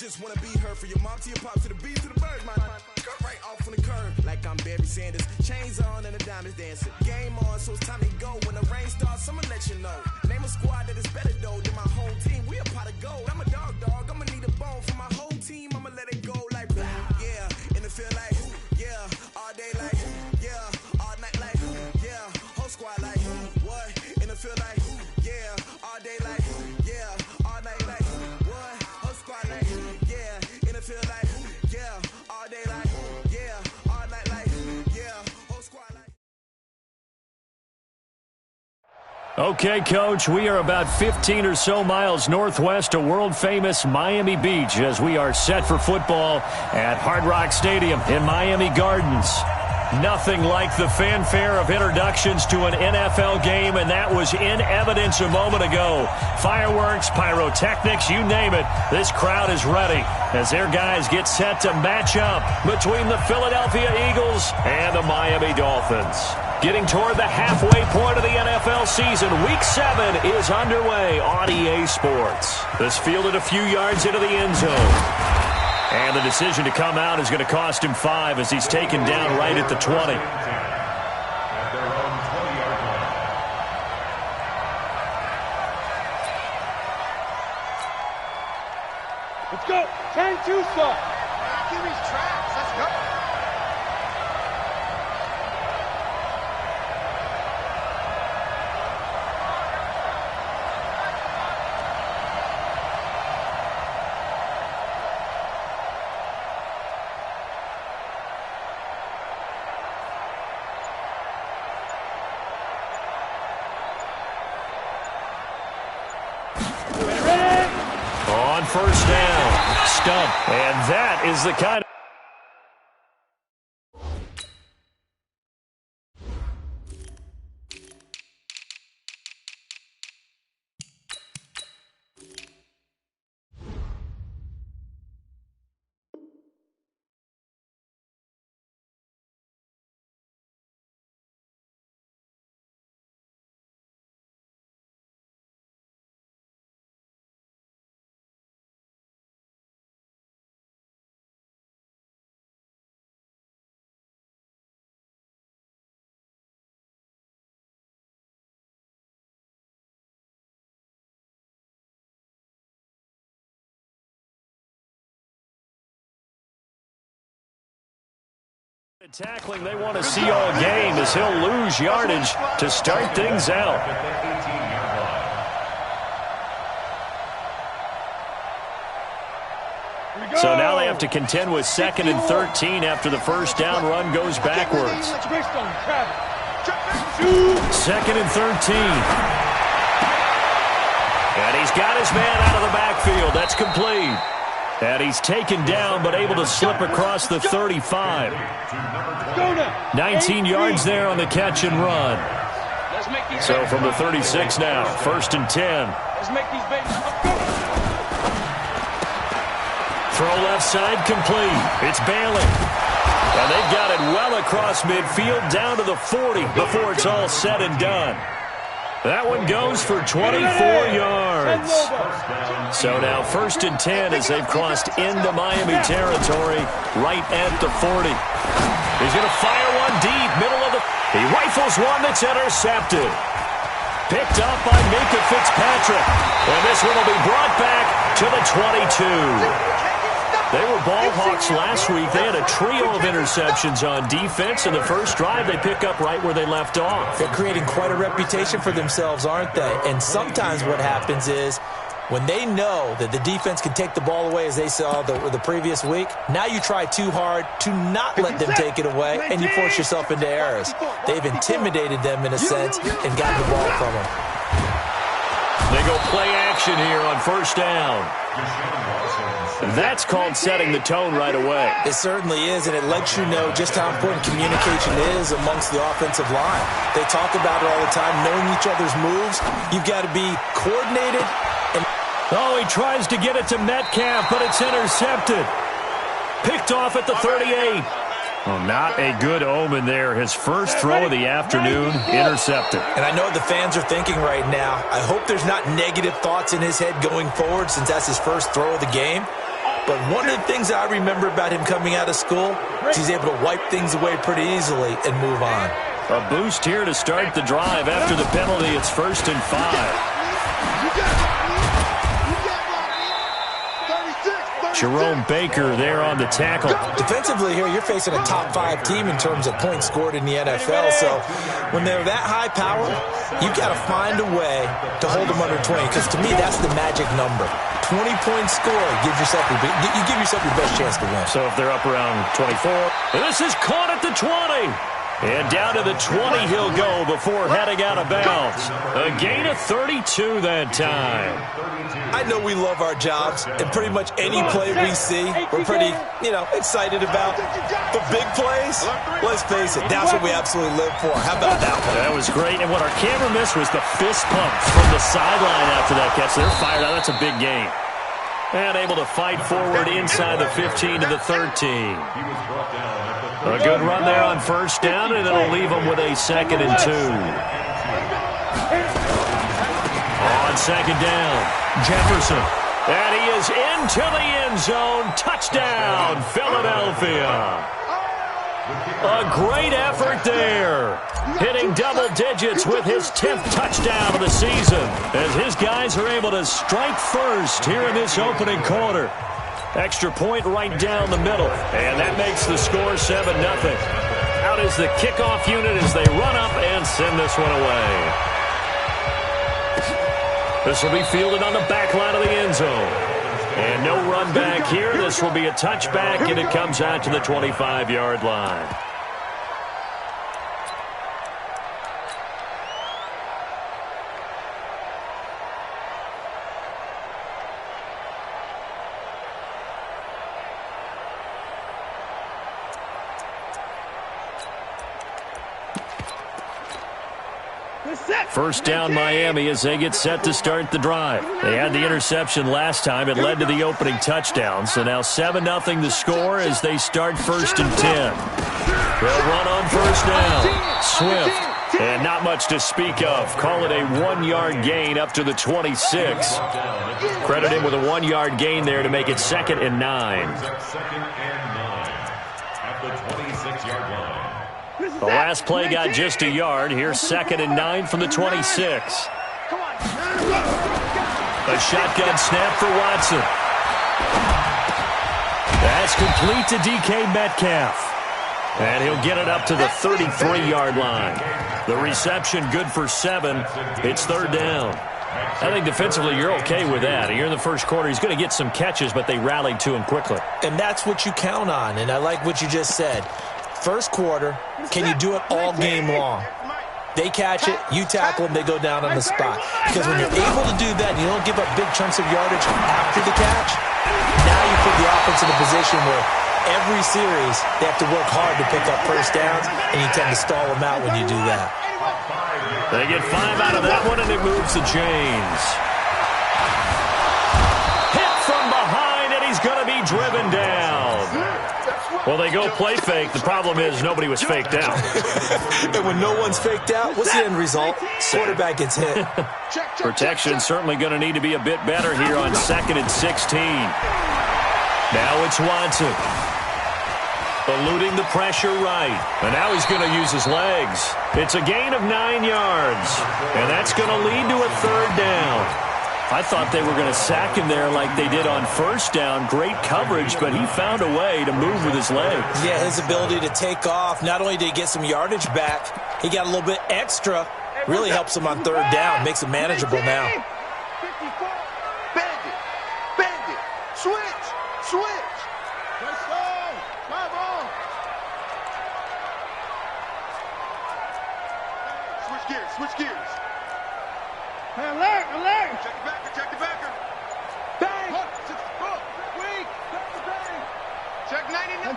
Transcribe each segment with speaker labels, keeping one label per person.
Speaker 1: just wanna be her. For your mom to your pop to the beat to the bird, my cut right off on the curb. Like I'm Barry Sanders. Chains on and the diamonds dancing. Game on, so it's time to go. When the rain starts, I'ma let you know. Name a squad that is better though than my whole team. We a pot of gold. I'm a dog. I'ma need a bone for my whole team. I'ma let it go like, yeah. In the field like, yeah. All day like, yeah. All night like, yeah. Whole squad like, what? In the field like, yeah. All day like, yeah. All night like, what? Whole squad like, yeah. In the field like, yeah. All day like, yeah. All night like, yeah. Whole squad like.
Speaker 2: Okay, Coach, we are about 15 or so miles northwest of world-famous Miami Beach as we are set for football at Hard Rock Stadium in Miami Gardens. Nothing like the fanfare of introductions to an NFL game, and that was in evidence a moment ago. Fireworks, pyrotechnics, you name it. This crowd is ready as their guys get set to match up between the Philadelphia Eagles and the Miami Dolphins. Getting toward the halfway point of the NFL season, Week 7 is underway on EA Sports. This fielded a few yards into the end zone. And the decision to come out is going to cost him 5 as he's taken down right at the 20.
Speaker 3: Let's go. 10-2 stop.
Speaker 4: Give me tracks. Let's go.
Speaker 2: On first down, stump, and that is the kind of... Tackling they want to see all game as he'll lose yardage to start things out. So now they have to contend with 2nd and 13 after the first down run goes backwards. 2nd and 13. And he's got his man out of the backfield. That's complete. And he's taken down but able to slip across the 35. 19 yards there on the catch and run. So from the 36 now, 1st and 10. Throw left side complete. It's Bailey. And they've got it well across midfield down to the 40 before it's all said and done. That one goes for 24 yards. So now 1st and 10 as they've crossed into Miami territory right at the 40. He's going to fire one deep, middle of the... He rifles one that's intercepted. Picked up by Minka Fitzpatrick. And this one will be brought back to the 22. They were ball hawks last week. They had a trio of interceptions on defense. In the first drive, they pick up right where they left off.
Speaker 5: They're creating quite a reputation for themselves, aren't they? And sometimes what happens is when they know that the defense can take the ball away, as they saw the previous week, now you try too hard to not let them take it away, and you force yourself into errors. They've intimidated them in a sense and gotten the ball from them.
Speaker 2: They go play action here on first down. That's called setting the tone right away.
Speaker 5: It certainly is, and it lets you know just how important communication is amongst the offensive line. They talk about it all the time, knowing each other's moves. You've got to be coordinated.
Speaker 2: Oh, he tries to get it to Metcalf, but it's intercepted. Picked off at the 38. Oh, not a good omen there. His first throw of the afternoon, intercepted.
Speaker 5: And I know what the fans are thinking right now. I hope there's not negative thoughts in his head going forward since that's his first throw of the game. But one of the things I remember about him coming out of school is he's able to wipe things away pretty easily and move on.
Speaker 2: A boost here to start the drive. After the penalty, it's 1st and 5. Jerome Baker there on the tackle.
Speaker 5: Defensively here, you're facing a top-5 team in terms of points scored in the NFL. So when they're that high power, you've got to find a way to hold them under 20. Because to me, that's the magic number. 20-point score gives yourself you give yourself your best chance to win.
Speaker 2: So if they're up around 24, this is caught at the 20. And down to the 20 he'll go before heading out of bounds. A gain of 32 that time.
Speaker 5: I know we love our jobs, and pretty much any play we see, we're pretty, excited about. But big plays, let's face it, that's what we absolutely live for. How about that one?
Speaker 2: That was great, and what our camera missed was the fist pump from the sideline after that catch. They're fired out. That's a big gain. And able to fight forward inside the 15 to the 13. A good run there on 1st down, and it'll leave them with a 2nd and 2. On 2nd down, Jefferson. And he is into the end zone. Touchdown, Philadelphia. A great effort there. Hitting double digits with his 10th touchdown of the season as his guys are able to strike first here in this opening quarter. Extra point right down the middle, and that makes the score 7-0. Out is the kickoff unit as they run up and send this one away. This will be fielded on the back line of the end zone. And no run back here. This will be a touchback, and it comes out to the 25-yard line. First down Miami as they get set to start the drive. They had the interception last time. It led to the opening touchdown. So now 7-0 the score as they start 1st and 10. They'll run on 1st down. Swift. And not much to speak of. Call it a 1-yard gain up to the 26. Credit him with a 1-yard gain there to make it 2nd and 9. The last play got just a yard. Here's 2nd and 9 from the 26. A shotgun snap for Watson. That's complete to DK Metcalf. And he'll get it up to the 33-yard line. The reception good for 7. It's 3rd down. I think defensively you're okay with that. Here in the first quarter, he's going to get some catches, but they rallied to him quickly.
Speaker 5: And that's what you count on, and I like what you just said. First quarter, can you do it all game long? They catch it, you tackle them, they go down on the spot. Because when you're able to do that and you don't give up big chunks of yardage after the catch, now you put the offense in a position where every series they have to work hard to pick up first downs, and you tend to stall them out when you do that.
Speaker 2: They get 5 out of that one, and it moves the chains. Hit from behind, and he's going to be driven down. Well, they go play fake. The problem is nobody was faked out.
Speaker 5: And when no one's faked out, what's the end result? Quarterback gets hit.
Speaker 2: Protection certainly going to need to be a bit better here on 2nd and 16. Now it's Watson. Eluding the pressure right. And now he's going to use his legs. It's a gain of 9 yards. And that's going to lead to a 3rd down. I thought they were going to sack him there like they did on 1st down. Great coverage, but he found a way to move with his legs.
Speaker 5: Yeah, his ability to take off. Not only did he get some yardage back, he got a little bit extra. Really helps him on 3rd down. Makes it manageable now.
Speaker 4: Bend it. Switch. Come on. Switch gears.
Speaker 3: Hey, alert!
Speaker 4: Check the backer.
Speaker 3: Bang!
Speaker 4: Weak. Check 99.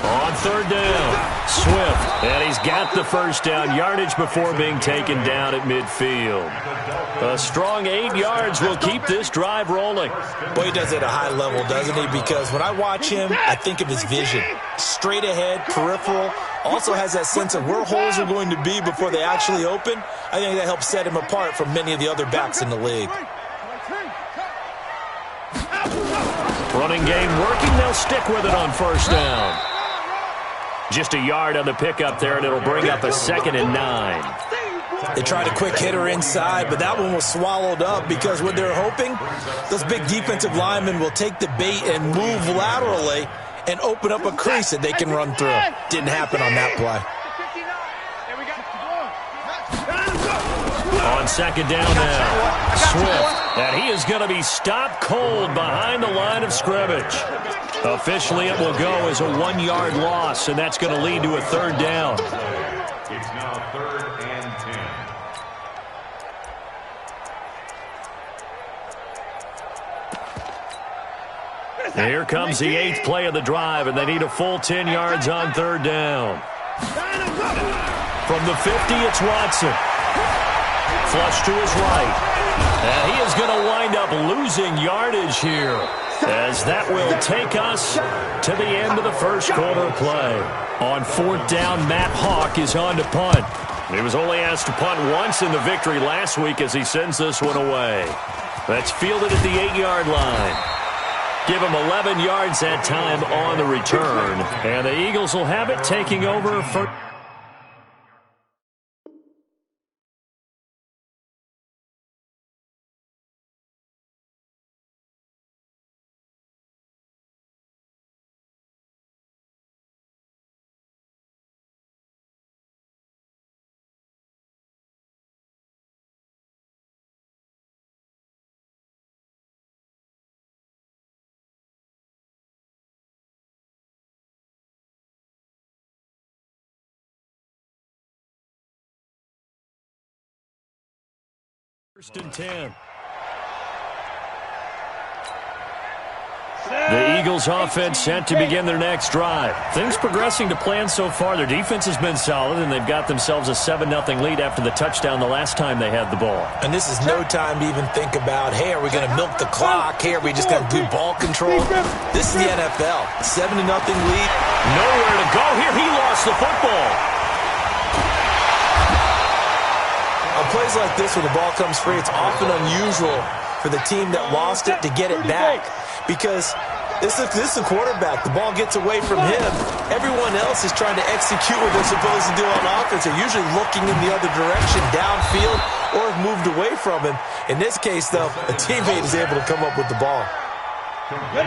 Speaker 2: On 3rd down, Swift, and he's got the 1st down yardage before being taken down at midfield. A strong 8 yards will keep this drive rolling.
Speaker 5: Boy, he does it at a high level, doesn't he? Because when I watch him, I think of his vision. Straight ahead, peripheral. Also has that sense of where holes are going to be before they actually open. I think that helps set him apart from many of the other backs in the league.
Speaker 2: Running game working. They'll stick with it on first down. Just a yard on the pickup there, and it'll bring up a 2nd and 9.
Speaker 5: They tried a quick hitter inside, but that one was swallowed up because what they're hoping, those big defensive linemen will take the bait and move laterally and open up a crease that they can run through. Didn't happen on that play.
Speaker 2: On 2nd down now, Swift, and he is going to be stopped cold behind the line of scrimmage. Officially, it will go as a 1-yard loss, and that's going to lead to a 3rd down.
Speaker 6: It's now 3rd and 10.
Speaker 2: Here comes the 8th play of the drive, and they need a full 10 yards on 3rd down. From the 50, it's Watson. Flush to his right. And he is going to wind up losing yardage here, as that will take us to the end of the first quarter play. On 4th down, Matt Hawk is on to punt. He was only asked to punt once in the victory last week as he sends this one away. That's fielded at the 8-yard line. Give him 11 yards that time on the return. And the Eagles will have it, taking over for... First and 10. The Eagles offense set to begin their next drive. Things progressing to plan so far. Their defense has been solid, and they've got themselves a 7-0 lead after the touchdown the last time they had the ball.
Speaker 5: And this is no time to even think about, hey, are we going to milk the clock? Hey, are we just going to do ball control? This is the NFL. 7-0 lead.
Speaker 2: Nowhere to go here. He lost the football.
Speaker 5: On plays like this, when the ball comes free, it's often unusual for the team that lost it to get it back. Because this is the quarterback. The ball gets away from him. Everyone else is trying to execute what they're supposed to do on offense. They're usually looking in the other direction, downfield, or have moved away from him. In this case, though, a teammate is able to come up with the ball.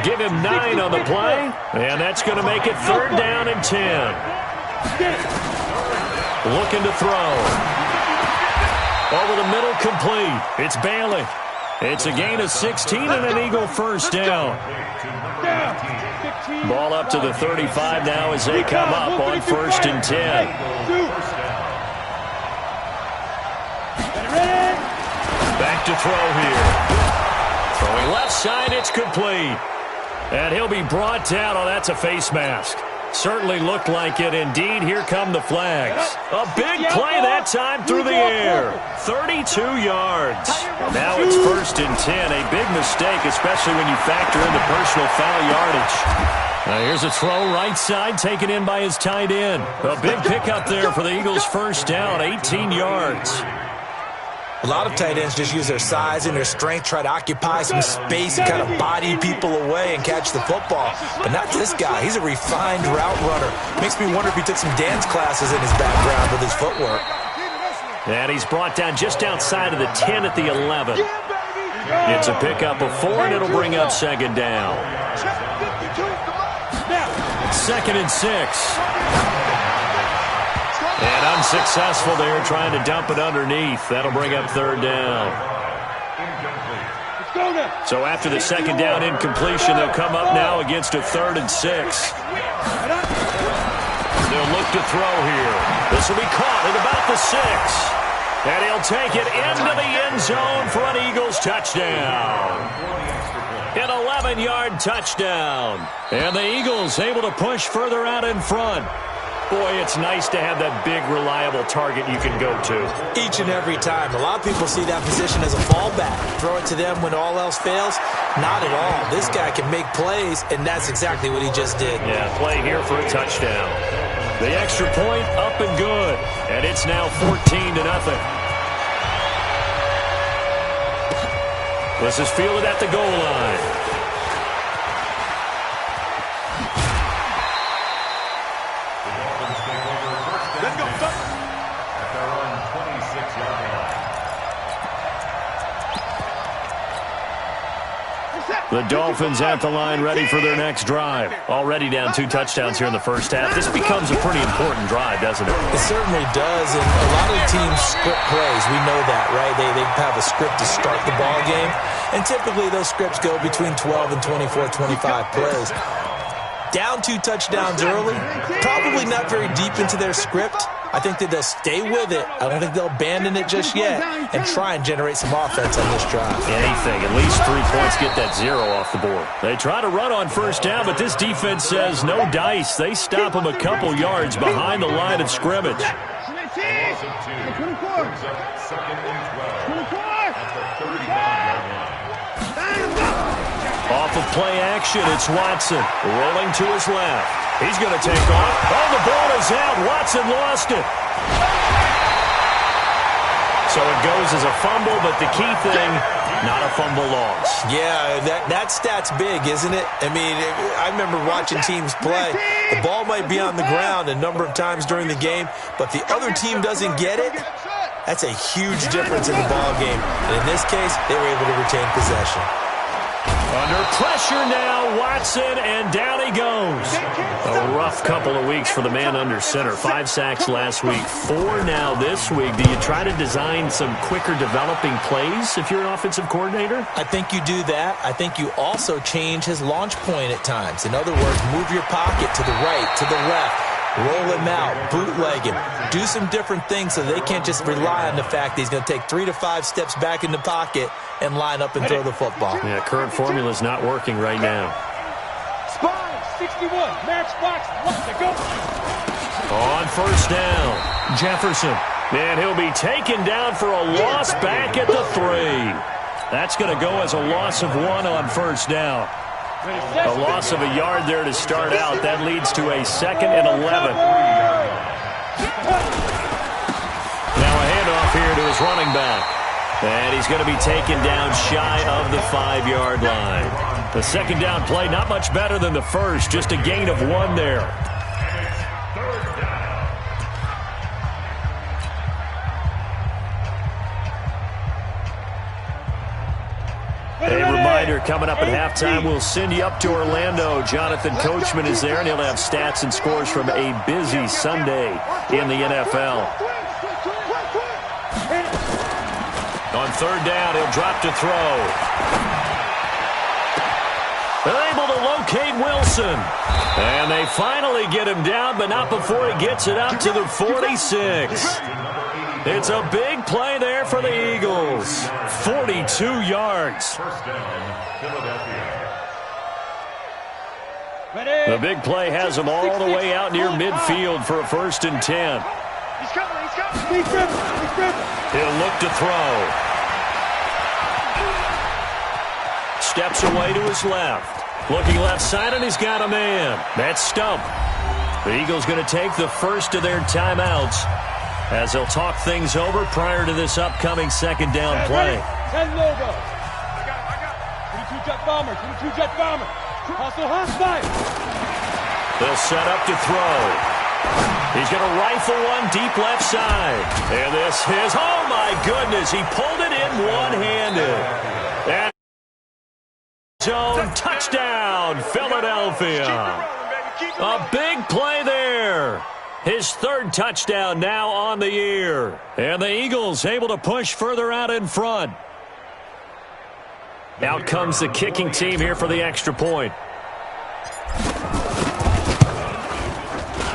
Speaker 2: Give him 9 on the play, and that's going to make it 3rd down and 10. Looking to throw. Over the middle, complete. It's Bailey. It's a gain of 16 and an Eagle first down. Ball up to the 35 now as they come up on 1st and 10. Back to throw here. Throwing left side, it's complete. And he'll be brought down. Oh, that's a face mask. Certainly looked like it. Indeed, here come the flags. A big play that time through the air. 32 yards. And now it's 1st and 10. A big mistake, especially when you factor in the personal foul yardage. Now here's a throw right side taken in by his tight end. A big pickup there for the Eagles' first down, 18 yards.
Speaker 5: A lot of tight ends just use their size and their strength, try to occupy some space and kind of body people away and catch the football. But not this guy. He's a refined route runner. Makes me wonder if he took some dance classes in his background with his footwork.
Speaker 2: And he's brought down just outside of the 10 at the 11. It's a pickup of 4, and it'll bring up 2nd down. 2nd and 6. And unsuccessful there, trying to dump it underneath. That'll bring up 3rd down. So after the 2nd down incompletion, they'll come up now against a 3rd and 6. They'll look to throw here. This will be caught at about the 6. And he'll take it into the end zone for an Eagles touchdown. An 11-yard touchdown. And the Eagles able to push further out in front. Boy, it's nice to have that big, reliable target you can go to.
Speaker 5: Each and every time. A lot of people see that position as a fallback. Throw it to them when all else fails. Not at all. This guy can make plays, and that's exactly what he just did.
Speaker 2: Yeah, play here for a touchdown. The extra point up and good. And it's now 14-0. This is fielded at the goal line. The Dolphins at the line ready for their next drive. Already down 2 touchdowns here in the first half. This becomes a pretty important drive, doesn't it?
Speaker 5: It certainly does, and a lot of teams script plays. We know that, right? They have a script to start the ball game, and typically those scripts go between 12 and 24, 25 plays. Down 2 touchdowns early, probably not very deep into their script. I think that they'll stay with it. I don't think they'll abandon it just yet and try and generate some offense on this drive.
Speaker 2: Anything, at least 3 points, get that 0 off the board. They try to run on first down, but this defense says no dice. They stop them a couple yards behind the line of scrimmage.
Speaker 3: 24.
Speaker 2: Off of play action, it's Watson rolling to his left. He's going to take off. Oh, the ball is out. Watson lost it. So it goes as a fumble, but the key thing, not a fumble loss.
Speaker 5: Yeah, that stat's big, isn't it? I mean, I remember watching teams play. The ball might be on the ground a number of times during the game, but the other team doesn't get it. That's a huge difference in the ball game. And in this case, they were able to retain possession.
Speaker 2: Under pressure now, Watson, and down he goes. A rough couple of weeks for the man under center. 5 sacks last week, 4 now this week. Do you try to design some quicker developing plays if you're an offensive coordinator?
Speaker 5: I think you do that. I think you also change his launch point at times. In other words, move your pocket to the right, to the left. Roll him out, bootleg him, do some different things so they can't just rely on the fact that he's going to take 3 to 5 steps back in the pocket and line up and throw the football.
Speaker 2: Yeah, current formula is not working right now.
Speaker 3: Spine, 61, matchbox, to go.
Speaker 2: On first down, Jefferson. And he'll be taken down for a loss back at the 3. That's going to go as a loss of 1 on first down. A loss of a yard there to start out. That leads to a 2nd and 11. Now a handoff here to his running back. And he's going to be taken down shy of the 5-yard line. The second down play, not much better than the first. Just a gain of 1 there. A reminder, coming up at halftime, we'll send you up to Orlando. Jonathan Coachman is there, and he'll have stats and scores from a busy Sunday in the NFL. On third down, he'll drop to throw. They're able to locate Wilson. And they finally get him down, but not before he gets it up to the 46. It's a big play there for the Eagles. 42 yards.
Speaker 6: First down, Philadelphia.
Speaker 2: The big play has him all the way out near midfield for a 1st and 10.
Speaker 3: He's coming, he's coming. He's driven.
Speaker 2: He'll look to throw. Steps away to his left. Looking left side, and he's got a man. That's Stump. The Eagles going to take the first of their timeouts as they'll talk things over prior to this upcoming second down play.
Speaker 3: 10 logo. I got it. 22 jet bomber. 22 jet bomber. Hustle, hostile.
Speaker 2: They'll set up to throw. He's going to rifle one deep left side. And this is, oh my goodness, he pulled it in one-handed. And zone touchdown, Philadelphia. A big play there. His 3rd touchdown now on the year. And the Eagles able to push further out in front. Out comes the kicking team here for the extra point.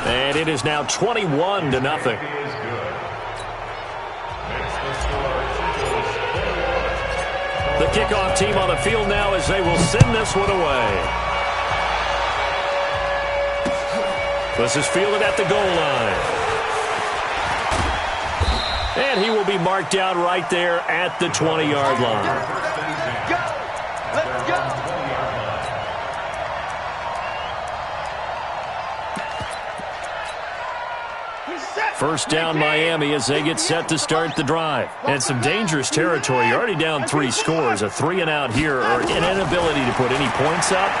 Speaker 2: And it is now 21-0. The kickoff team on the field now as they will send this one away. This is fielded at the goal line. And he will be marked out right there at the 20-yard line.
Speaker 3: Let's go.
Speaker 2: First down Miami as they get set to start the drive. And some dangerous territory. You're already down 3 scores. A 3-and-out here or an inability to put any points up.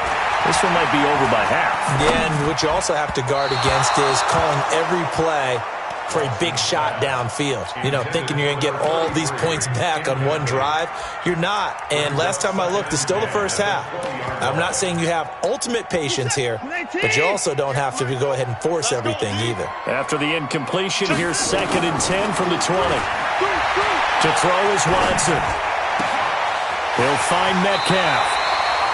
Speaker 2: This one might be over by half.
Speaker 5: Yeah, and what you also have to guard against is calling every play for a big shot downfield. You know, thinking you're going to get all these points back on one drive. You're not. And last time I looked, it's still the first half. I'm not saying you have ultimate patience here, but you also don't have to go ahead and force everything either.
Speaker 2: After the incompletion, here's 2nd and 10 from the 20. To throw is Watson. He'll find Metcalf.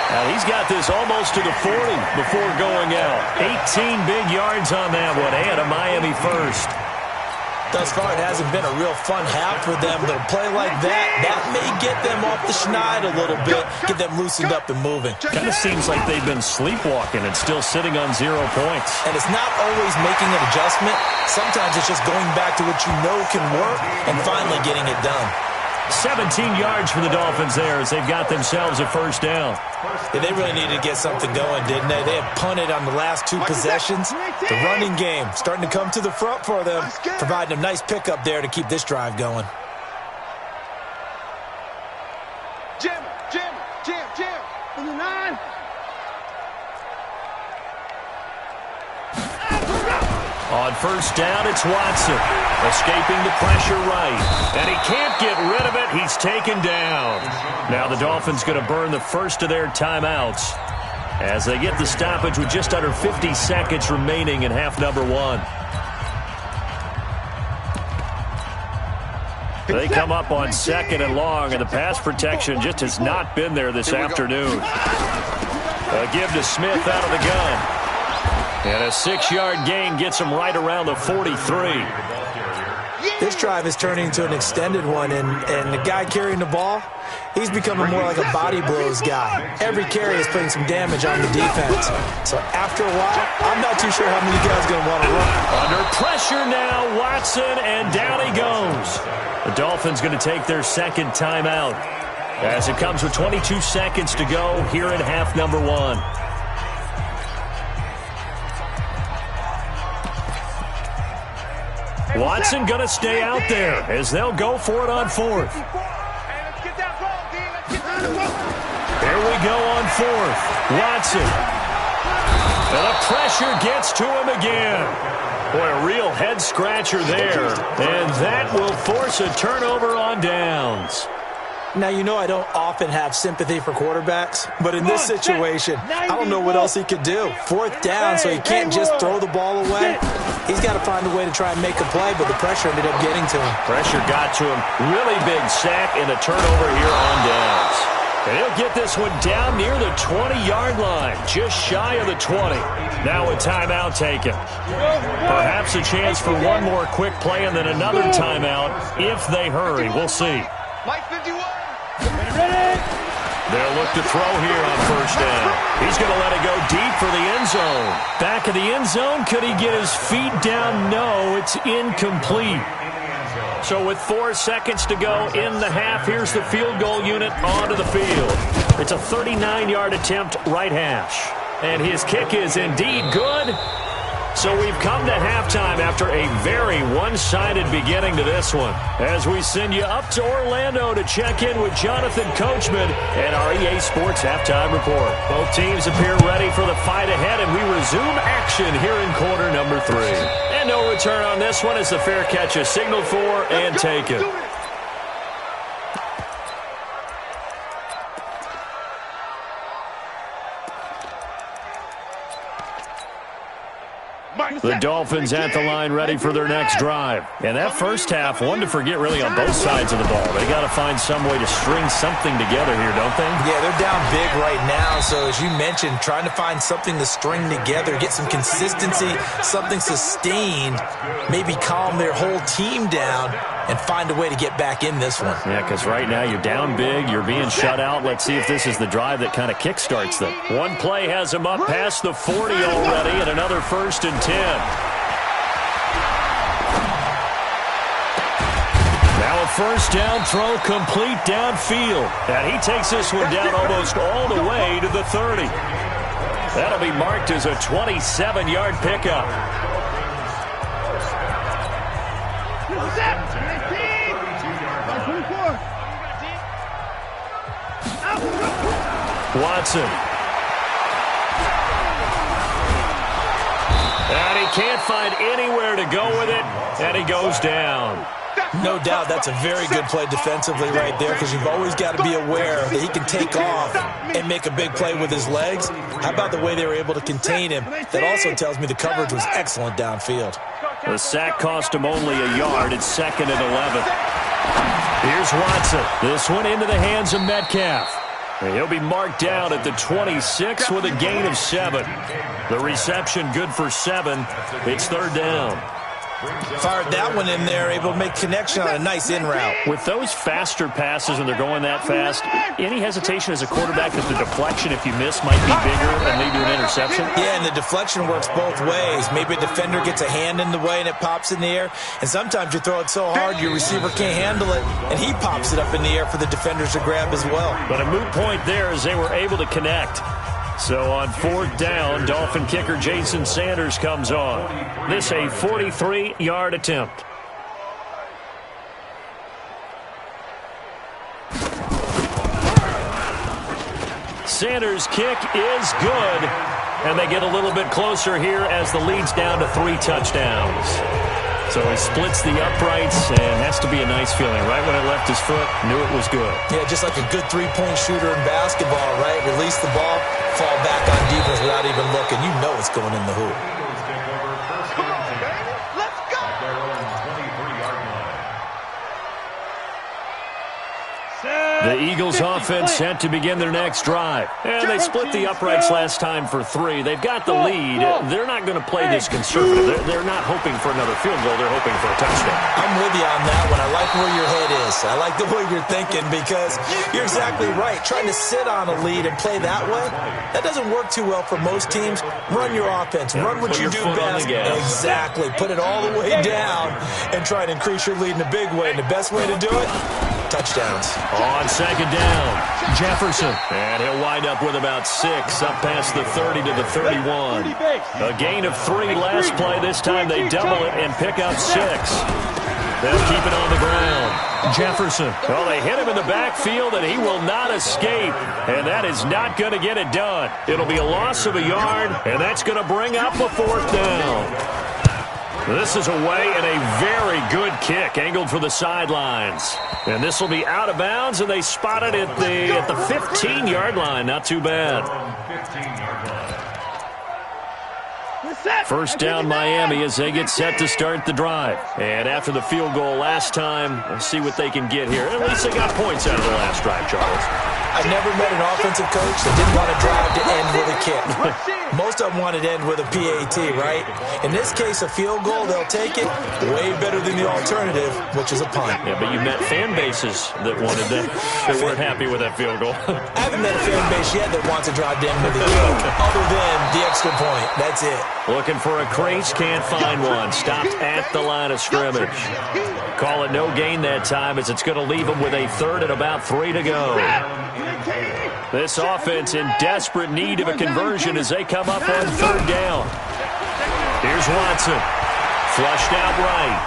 Speaker 2: Now he's got this almost to the 40 before going out. 18 big yards on that one, and a Miami first.
Speaker 5: Thus far, it hasn't been a real fun half for them, but a play like that may get them off the schneid a little bit, get them loosened up and moving.
Speaker 2: Kind of seems like they've been sleepwalking and still sitting on 0 points.
Speaker 5: And it's not always making an adjustment. Sometimes it's just going back to what you know can work and finally getting it done. 17 yards for the Dolphins there as they've got themselves a first down. Yeah, they really needed to get something going, didn't they? They had punted on the last 2 possessions. The running game starting to come to the front for them, providing a nice pickup there to keep this drive going.
Speaker 4: Jim. On the 9.
Speaker 2: On first down, it's Watson. Escaping the pressure right. And he can't get rid of it. He's taken down. Now the Dolphins going to burn the first of their timeouts as they get the stoppage with just under 50 seconds remaining in half number 1. They come up on 2nd and long, and the pass protection just has not been there this afternoon. A give to Smith out of the gun. And a 6-yard gain gets him right around the 43.
Speaker 5: This drive is turning into an extended one, and the guy carrying the ball, he's becoming more like a body blows guy. Every carry is putting some damage on the defense. So after a while, I'm not too sure how many guys are going to want to run.
Speaker 2: Under pressure now, Watson, and down he goes. The Dolphins going to take their 2nd timeout as it comes with 22 seconds to go here in half number 1. Watson going to stay out there as they'll go for it on 4th. Here we go on 4th. Watson. And the pressure gets to him again. Boy, a real head-scratcher there. And that will force a turnover on downs.
Speaker 5: Now, you know I don't often have sympathy for quarterbacks, but in this situation, I don't know what else he could do. 4th down, so he can't just throw the ball away. He's got to find a way to try and make a play, but the pressure ended up getting to him.
Speaker 2: Pressure got to him. Really big sack and a turnover here on downs. And he'll get this one down near the 20-yard line, just shy of the 20. Now a timeout taken. Perhaps a chance for one more quick play and then another timeout if they hurry. We'll see.
Speaker 4: Mike 51.
Speaker 2: They'll look to throw here on first down. He's going to let it go deep for the end zone. Back of the end zone, could he get his feet down? No, it's incomplete. So with 4 seconds to go in the half, here's the field goal unit onto the field. It's a 39-yard attempt right hash. And his kick is indeed good. So we've come to halftime after a very one-sided beginning to this one. As we send you up to Orlando to check in with Jonathan Coachman and our EA Sports Halftime Report. Both teams appear ready for the fight ahead, and we resume action here in quarter number 3. And no return on this one as the fair catch is signaled for and taken. The Dolphins at the line ready for their next drive. And that first half, one to forget really on both sides of the ball. They got to find some way to string something together here, don't they?
Speaker 5: Yeah, they're down big right now. So as you mentioned, trying to find something to string together, get some consistency, something sustained, maybe calm their whole team down and find a way to get back in this one.
Speaker 2: Yeah, because right now you're down big, you're being shut out. Let's see if this is the drive that kind of kickstarts them. One play has them up past the 40 already, and another 1st and 10. Now a first down throw complete downfield. And he takes this one down almost all the way to the 30. That'll be marked as a 27-yard pickup. Watson. And he can't find anywhere to go with it, and he goes down.
Speaker 5: No doubt that's a very good play defensively right there, because you've always got to be aware that he can take off and make a big play with his legs. How about the way they were able to contain him? That also tells me the coverage was excellent downfield.
Speaker 2: The sack cost him only a yard. It's 2nd and 11. Here's Watson. This one into the hands of Metcalf. And he'll be marked down at the 26 with a gain of 7. The reception good for 7. It's 3rd down.
Speaker 5: Fired that one in there, able to make connection on a nice in route.
Speaker 2: With those faster passes and they're going that fast, any hesitation as a quarterback that the deflection, if you miss, might be bigger and lead to an interception?
Speaker 5: Yeah, and the deflection works both ways. Maybe a defender gets a hand in the way and it pops in the air, and sometimes you throw it so hard your receiver can't handle it, and he pops it up in the air for the defenders to grab as well.
Speaker 2: But a moot point there as they were able to connect. So on 4th down, Dolphin kicker Jason Sanders comes on. This a 43-yard attempt. Sanders' kick is good, and they get a little bit closer here as the lead's down to 3 touchdowns. So he splits the uprights, and has to be a nice feeling. Right when it left his foot, knew it was good.
Speaker 5: Yeah, just like a good three-point shooter in basketball, right? Release the ball, fall back on defense without even looking. You know it's going in the hoop.
Speaker 4: Come on, baby. Let's go.
Speaker 2: The Eagles offense set to begin their next drive. And they split the uprights last time for 3. They've got the lead. They're not going to play this conservative. They're not hoping for another field goal. They're hoping for a touchdown.
Speaker 5: I'm with you on that one. I like where your head is. I like the way you're thinking, because you're exactly right. Trying to sit on a lead and play that way, that doesn't work too well for most teams. Run your offense. Run what you do best. Exactly. Put it all the way down and try to increase your lead in a big way. And the best way to do it, touchdowns.
Speaker 2: On 2nd down, Jefferson. And he'll wind up with about 6, up past the 30 to the 31. A gain of 3 last play. This time they double it and pick up 6. They'll keep it on the ground. Jefferson. Well, they hit him in the backfield, and he will not escape. And that is not going to get it done. It'll be a loss of a yard, and that's going to bring up a 4th down. This is away, and a very good kick, angled for the sidelines. And this will be out of bounds, and they spot it at the 15-yard line. Not too bad. 1st down, Miami, as they get set to start the drive. And after the field goal last time, we'll see what they can get here. At least they got points out of the last drive, Charles.
Speaker 5: I've never met an offensive coach that didn't want to drive to end with a kick. Most of them wanted to end with a PAT, right? In this case, a field goal, they'll take it. Way better than the alternative, which is a punt.
Speaker 2: Yeah, but you met fan bases that wanted that, that weren't happy with that field goal.
Speaker 5: I haven't met a fan base yet that wants to drive to end with a kick, other than the extra point. That's it.
Speaker 2: Looking for a crease, can't find one. Stopped at the line of scrimmage. Call it no gain that time, as it's going to leave them with a 3rd and about 3 to go. This offense in desperate need of a conversion as they come up on 3rd down. Here's Watson. Flushed out right.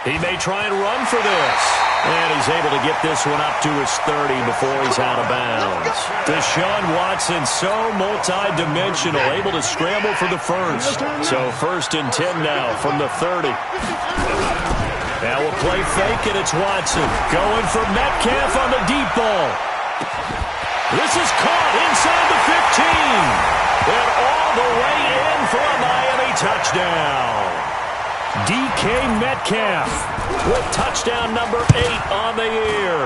Speaker 2: He may try and run for this. And he's able to get this one up to his 30 before he's out of bounds. Deshaun Watson, so multi-dimensional, able to scramble for the 1st. So 1st and 10 now from the 30. Now we'll play fake, and it's Watson going for Metcalf on the deep ball. This is caught inside the 15. And all the way in for a Miami touchdown. DK Metcalf with touchdown number 8 on the year.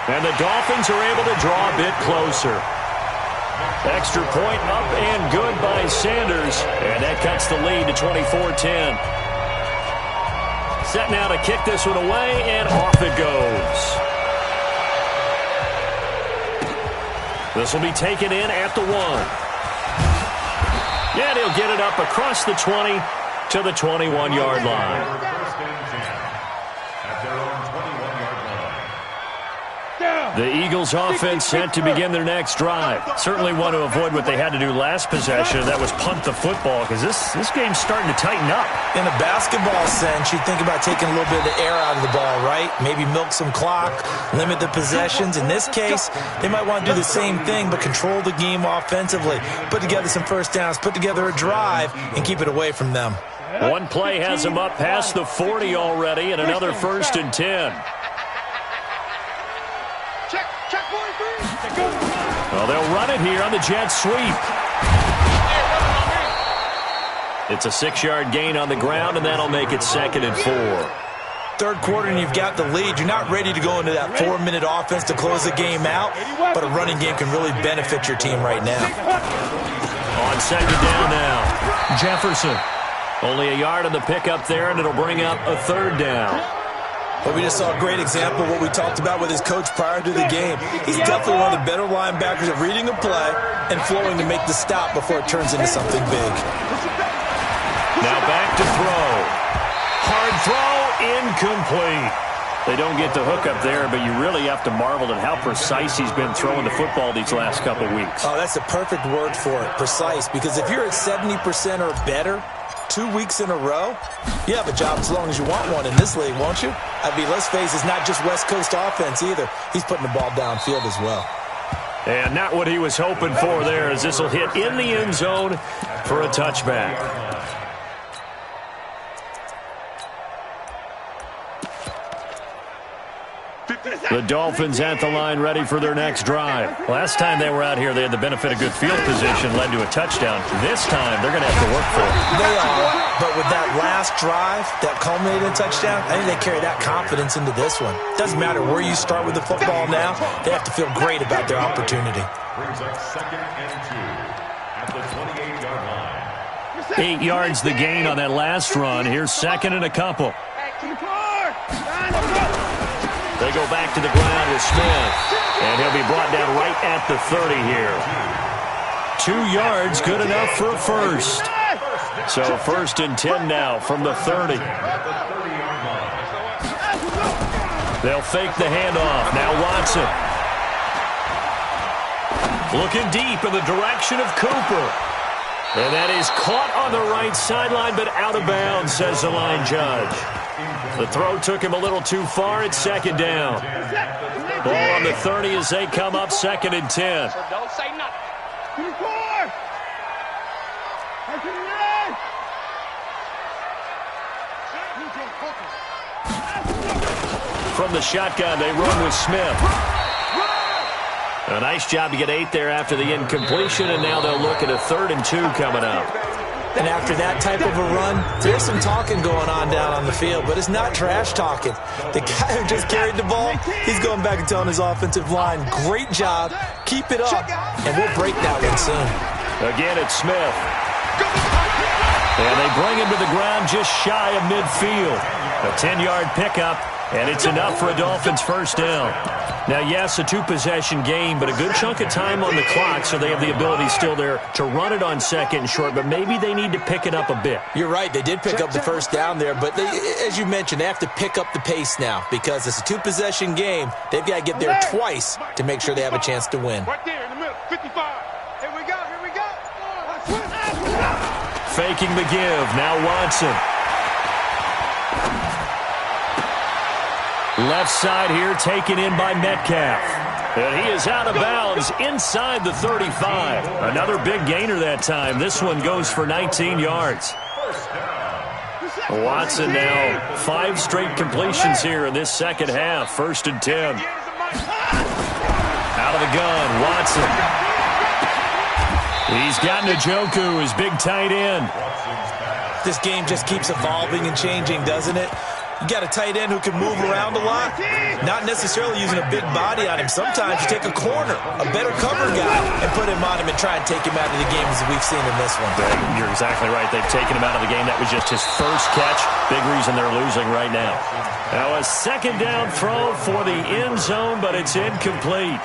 Speaker 2: And the Dolphins are able to draw a bit closer. Extra point up and good by Sanders. And that cuts the lead to 24-10. Set now to kick this one away, and off it goes. This will be taken in at the 1. And he'll get it up across the 20 to the 21-yard line. The Eagles offense set to begin their next drive. Certainly want to avoid what they had to do last possession. That was punt the football, because this game's starting to tighten up.
Speaker 5: In a basketball sense, you think about taking a little bit of the air out of the ball, right? Maybe milk some clock, limit the possessions. In this case, they might want to do the same thing, but control the game offensively. Put together some first downs, put together a drive, and keep it away from them.
Speaker 2: One play has them up past the 40 already, and another 1st and 10. Well, they'll run it here on the jet sweep. It's a 6-yard gain on the ground, and that'll make it 2nd and 4.
Speaker 5: Third quarter, and you've got the lead. You're not ready to go into that 4-minute offense to close the game out, but a running game can really benefit your team right now.
Speaker 2: On 2nd down now, Jefferson. Only a yard on the pickup there, and it'll bring up a 3rd down.
Speaker 5: But we just saw a great example of what we talked about with his coach prior to the game. He's definitely one of the better linebackers at reading a play and flowing to make the stop before it turns into something big.
Speaker 2: Now back to throw. Hard throw, incomplete. They don't get the hook up there, but you really have to marvel at how precise he's been throwing the football these last couple weeks.
Speaker 5: Oh, that's a perfect word for it, precise, because if you're at 70% or better 2 weeks in a row, you have a job as long as you want one in this league, won't you? I mean, let's face it, it's not just West Coast offense either. He's putting the ball downfield as well.
Speaker 2: And not what he was hoping for there, as this will hit in the end zone for a touchback. The Dolphins at the line, ready for their next drive. Last time they were out here, they had the benefit of good field position, led to a touchdown. This time, they're going to have to work for it.
Speaker 5: They are, but with that last drive, that culminated in a touchdown, I think they carry that confidence into this one. Doesn't matter where you start with the football now, they have to feel great about their opportunity.
Speaker 6: Brings up 2nd and 2 at the 28-yard line.
Speaker 2: 8 yards the gain on that last run. Here's 2nd and a couple. They go back to the ground with Smith, and he'll be brought down right at the 30 here. 2 yards, good enough for a first. So 1st and 10 now from the 30. They'll fake the handoff. Now Watson. Looking deep in the direction of Cooper. And that is caught on the right sideline, but out of bounds, says the line judge. The throw took him a little too far. It's 2nd down. Ball on the 30 as they come up 2nd and 10.
Speaker 3: Don't say nothing.
Speaker 2: From the shotgun, they run with Smith. A nice job to get 8 there after the incompletion, and now they'll look at a 3rd and 2 coming up.
Speaker 5: And after that type of a run, there's some talking going on down on the field, but it's not trash talking. The guy who just carried the ball, he's going back and telling his offensive line, great job, keep it up, and we'll break that one soon.
Speaker 2: Again, it's Smith. And they bring him to the ground just shy of midfield. A 10-yard pickup, and it's enough for a Dolphins 1st down. Now, yes, a 2-possession game, but a good chunk of time on the clock, so they have the ability still there to run it on 2nd and short, but maybe they need to pick it up a bit.
Speaker 5: You're right. They did pick up the 1st down there, but as you mentioned, they have to pick up the pace now because it's a 2-possession game. They've got to get there twice to make sure they have a chance to win.
Speaker 3: Right there in the middle, 55. Here we go, here we go.
Speaker 2: Faking the give. Now Watson. Left side here taken in by Metcalf. And he is out of bounds inside the 35. Another big gainer that time. This one goes for 19 yards. Watson now 5 straight completions here in this second half. 1st and 10. Out of the gun, Watson. He's got Njoku, his big tight end.
Speaker 5: This game just keeps evolving and changing, doesn't it? You got a tight end who can move around a lot, not necessarily using a big body on him. Sometimes you take a corner, a better cover guy, and put him on him and try and take him out of the game as we've seen in this one.
Speaker 2: You're exactly right. They've taken him out of the game. That was just his first catch. Big reason they're losing right now. Now a 2nd down throw for the end zone, but it's incomplete.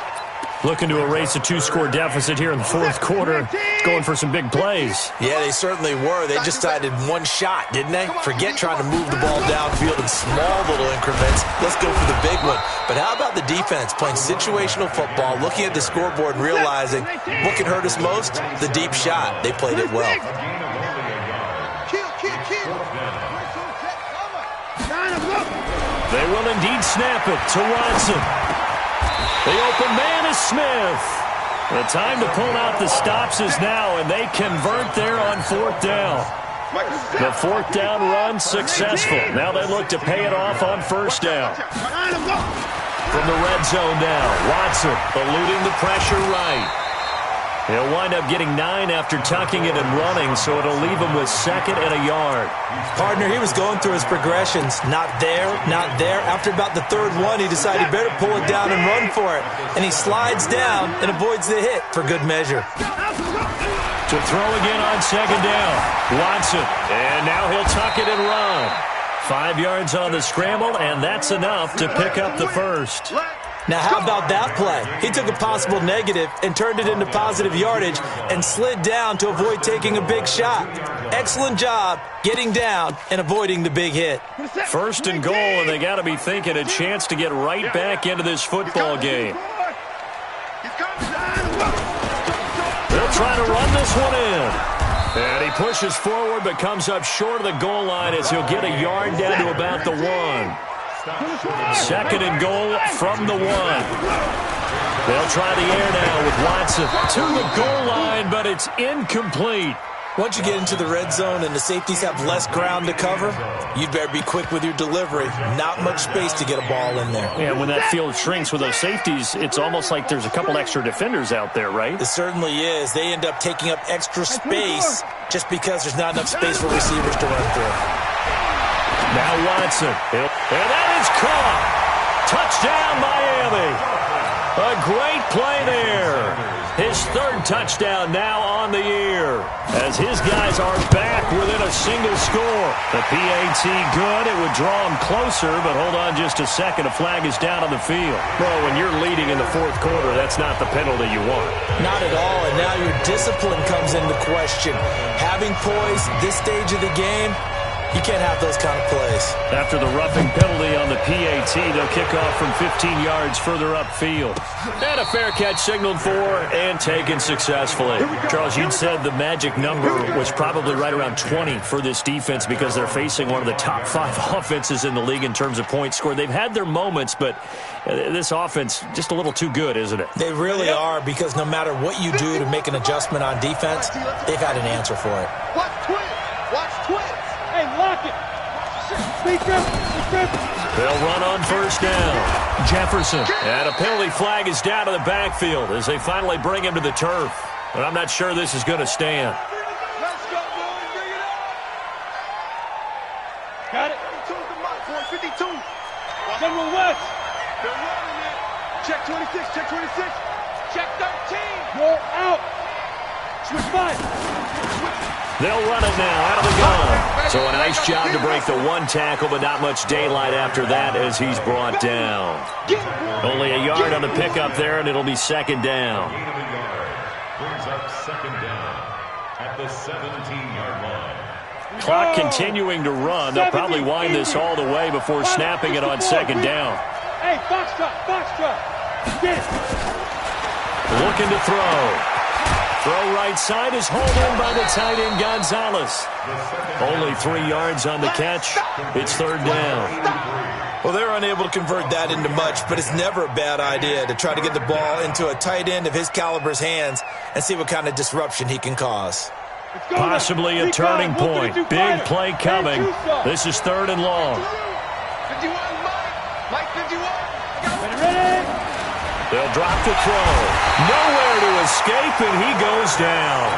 Speaker 2: Looking to erase a 2-score deficit here in the fourth quarter. Going for some big plays.
Speaker 5: Yeah, they certainly were. They just decided one shot, didn't they? Forget trying to move the ball downfield in small little increments. Let's go for the big one. But how about the defense playing situational football, looking at the scoreboard and realizing what can hurt us most? The deep shot. They played it well.
Speaker 2: They will indeed snap it to Watson. The open man is Smith. The time to pull out the stops is now, and they convert there on 4th down. The 4th down run successful. Now they look to pay it off on 1st down. From the red zone now, Watson eluding the pressure right. He'll wind up getting 9 after tucking it and running, so it'll leave him with 2nd and a yard.
Speaker 5: Partner, he was going through his progressions. Not there, not there. After about the 3rd one, he decided better pull it down and run for it. And he slides down and avoids the hit for good measure.
Speaker 2: To throw again on 2nd down, Watson. And now he'll tuck it and run. 5 yards on the scramble, and that's enough to pick up the 1st.
Speaker 5: Now, how about that play? He took a possible negative and turned it into positive yardage and slid down to avoid taking a big shot. Excellent job getting down and avoiding the big hit.
Speaker 2: 1st and goal, and they got to be thinking a chance to get right back into this football game. They'll try to run this one in. And he pushes forward but comes up short of the goal line as he'll get a yard down to about the 1. 2nd and goal from the 1. They'll try the air now with Watson to the goal line, but it's incomplete.
Speaker 5: Once you get into the red zone and the safeties have less ground to cover, you'd better be quick with your delivery. Not much space to get a ball in there.
Speaker 2: Yeah, when that field shrinks with those safeties, it's almost like there's a couple extra defenders out there, right?
Speaker 5: It certainly is. They end up taking up extra space just because there's not enough space for receivers to run through.
Speaker 2: Now Watson. And that is caught. Touchdown, Miami. A great play there. His 3rd touchdown now on the year. As his guys are back within a single score. The PAT good. It would draw him closer, but hold on just a second. A flag is down on the field. Bro, when you're leading in the 4th quarter, that's not the penalty you want.
Speaker 5: Not at all, and now your discipline comes into question. Having poise this stage of the game, you can't have those kind of plays.
Speaker 2: After the roughing penalty on the PAT, they'll kick off from 15 yards further upfield. And a fair catch signaled for and taken successfully. Charles, you'd said the magic number was probably right around 20 for this defense because they're facing one of the top 5 offenses in the league in terms of points scored. They've had their moments, but this offense just a little too good, isn't it?
Speaker 5: They really are, because no matter what you do to make an adjustment on defense, they've had an answer for it.
Speaker 3: Watch twins. Watch twins. Hey, lock it.
Speaker 2: They'll run on 1st down. Jefferson. And a penalty flag is down to the backfield as they finally bring him to the turf. But I'm not sure this is going to stand.
Speaker 3: Let's go, boys. Bring it up. Got it. 52. General West. They're running it. Check 26. Check 26. Check 13. Roll out. Switch 5.
Speaker 2: They'll run it now out of the gun. So a nice job to break the 1 tackle, but not much daylight after that as he's brought down. Only a yard on the pickup there, and it'll be 2nd down.
Speaker 6: Gain of a yard brings up 2nd down at the 17-yard line.
Speaker 2: Clock continuing to run. They'll probably wind this all the way before snapping it on 2nd down.
Speaker 3: Hey, foxtrot. Get it.
Speaker 2: Looking to throw. Throw right side is hauled in by the tight end Gonzalez. Only 3 yards on the catch. It's 3rd down.
Speaker 5: Well, they're unable to convert that into much, but it's never a bad idea to try to get the ball into a tight end of his caliber's hands and see what kind of disruption he can cause.
Speaker 2: Possibly a turning point. Big play coming. This is 3rd and long.
Speaker 3: 51, Mike 51. Ready?
Speaker 2: They'll drop the throw. Nowhere to escape, and he goes down.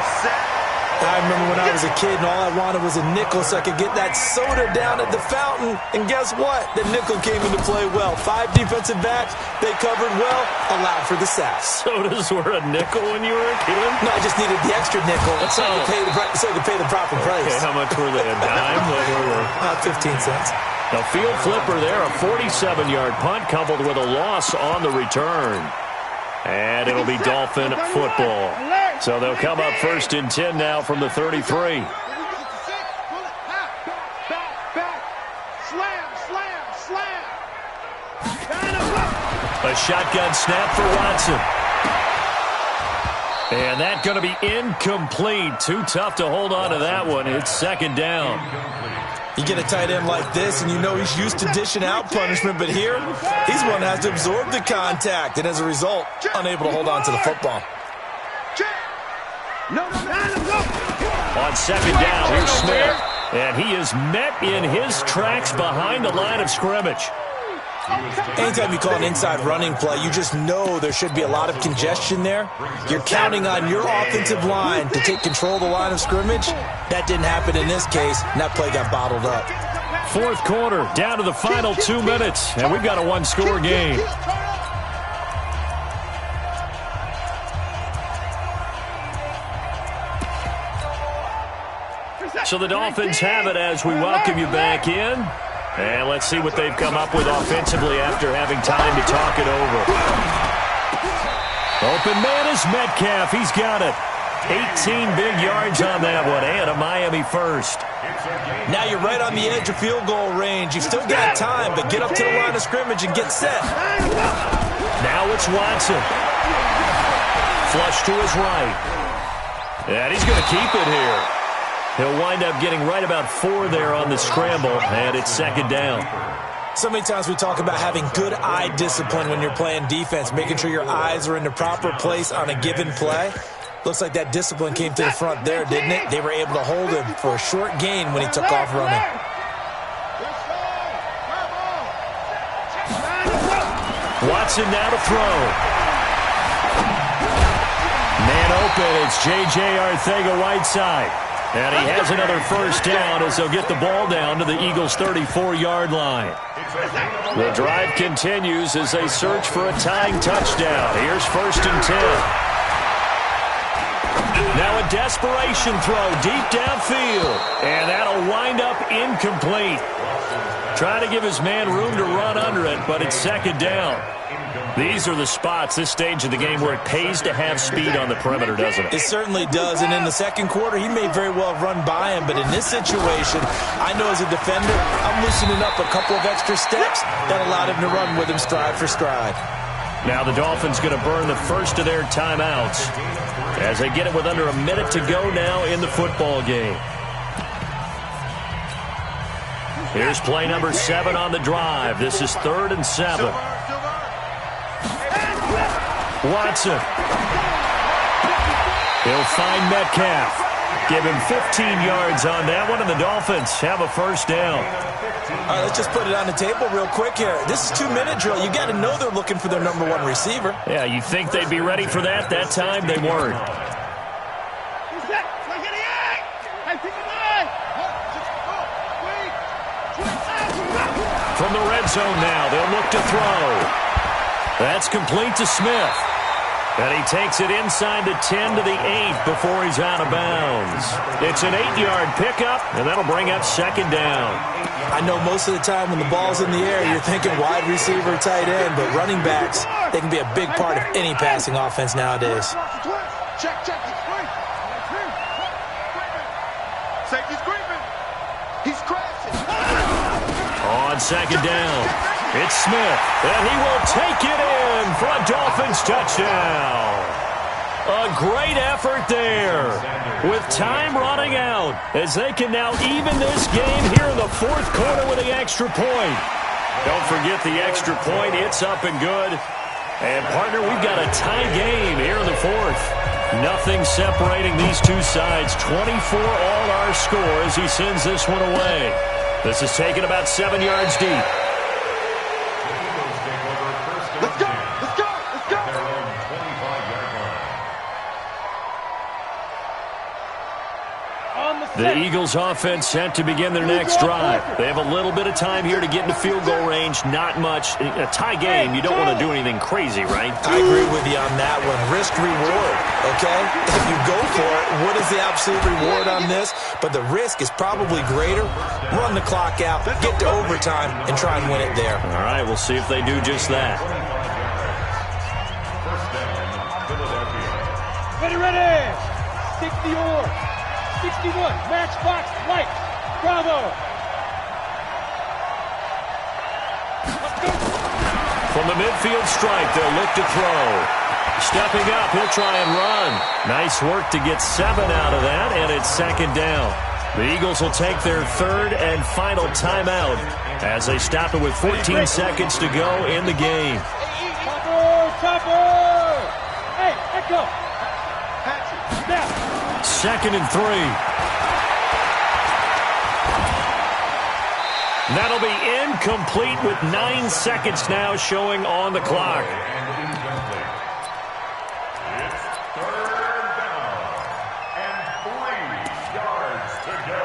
Speaker 5: I remember when I was a kid and all I wanted was a nickel so I could get that soda down at the fountain. And guess what? The nickel came into play well. 5 defensive backs, they covered well, allowed for the sack.
Speaker 2: Sodas were a nickel when you were a kid?
Speaker 5: No, I just needed the extra nickel so I could pay the proper price.
Speaker 2: Okay, how much were they? A dime? What were they?
Speaker 5: 15 cents.
Speaker 2: A field flipper there, a 47-yard punt coupled with a loss on the return. And it'll be Dolphin football. So they'll come up 1st and 10 now from the 33. A shotgun snap for Watson. And that's going to be incomplete. Too tough to hold on to that one. It's 2nd down.
Speaker 5: You get a tight end like this, and you know he's used to dishing out punishment, but here, he's one that has to absorb the contact, and as a result, unable to hold on to the football.
Speaker 2: On 2nd down, here's Smith. And he is met in his tracks behind the line of scrimmage.
Speaker 5: Anytime you call an inside running play, you just know there should be a lot of congestion there. You're counting on your offensive line to take control of the line of scrimmage. That didn't happen in this case, and that play got bottled up.
Speaker 2: 4th quarter, down to the final 2 minutes, and we've got a one-score game. So the Dolphins have it as we welcome you back in. And let's see what they've come up with offensively after having time to talk it over. Open man is Metcalf. He's got it. 18 big yards on that one, and a Miami first.
Speaker 5: Now you're right on the edge of field goal range. You've still got time, but get up to the line of scrimmage and get set.
Speaker 2: Now it's Watson. Flush to his right. And he's going to keep it here. He'll wind up getting right about 4 there on the scramble, and it's 2nd down.
Speaker 5: So many times we talk about having good eye discipline when you're playing defense, making sure your eyes are in the proper place on a given play. Looks like that discipline came to the front there, didn't it? They were able to hold him for a short gain when he took off running.
Speaker 2: Watson now to throw. Man open, it's J.J. Arcega-Whiteside. And he has another first down as they'll get the ball down to the Eagles' 34-yard line. The drive continues as they search for a tying touchdown. Here's 1st and 10. Now a desperation throw deep downfield. And that'll wind up incomplete. Trying to give his man room to run under it, but it's 2nd down. These are the spots, this stage of the game, where it pays to have speed on the perimeter, doesn't it?
Speaker 5: It certainly does, and in the 2nd quarter, he may very well run by him, but in this situation, I know as a defender, I'm loosening up a couple of extra steps that allowed him to run with him stride for stride.
Speaker 2: Now the Dolphins going to burn the first of their timeouts as they get it with under a minute to go now in the football game. Here's play number 7 on the drive. This is 3rd and 7. Watson. He'll find Metcalf. Give him 15 yards on that one, and the Dolphins have a first down.
Speaker 5: All right, let's just put it on the table real quick here. This is 2-minute drill. You got to know they're looking for their number 1 receiver.
Speaker 2: Yeah, you'd think they'd be ready for that. That time they weren't. From the red zone now, they'll look to throw. That's complete to Smith. And he takes it inside the 10 to the 8 before he's out of bounds. It's an 8-yard pickup, and that'll bring up 2nd down.
Speaker 5: I know most of the time when the ball's in the air, you're thinking wide receiver, tight end, but running backs, they can be a big part of any passing offense nowadays.
Speaker 3: Check. Safety's creeping. He's crashing.
Speaker 2: On 2nd down, it's Smith, and he will take it in for a Dolphins touchdown. A great effort there with time running out as they can now even this game here in the 4th quarter with the extra point. Don't forget the extra point. It's up and good. And, partner, we've got a tie game here in the 4th. Nothing separating these two sides. 24 all our score as he sends this one away. This is taken about 7 yards deep.
Speaker 3: Let's go.
Speaker 2: The Eagles offense set to begin their next drive. They have a little bit of time here to get into field goal range. Not much. A tie game, you don't want to do anything crazy, right?
Speaker 5: I agree with you on that one. Risk reward, okay? If you go for it, what is the absolute reward on this? But the risk is probably greater. Run the clock out, get to overtime, and try and win it there.
Speaker 2: All right, we'll see if they do just that.
Speaker 6: First down.
Speaker 3: Ready. 60 or 61. Matchbox light. Bravo.
Speaker 2: From the midfield stripe, they'll look to throw. Stepping up, he'll try and run. Nice work to get 7 out of that, and it's second down. The Eagles will take their third and final timeout as they stop it with 14 seconds to go in the game.
Speaker 3: Topper! Hey, echo! Snap!
Speaker 2: 2nd and 3. That'll be incomplete with 9 seconds now showing on the clock.
Speaker 6: It's 3rd down and 3 yards to go.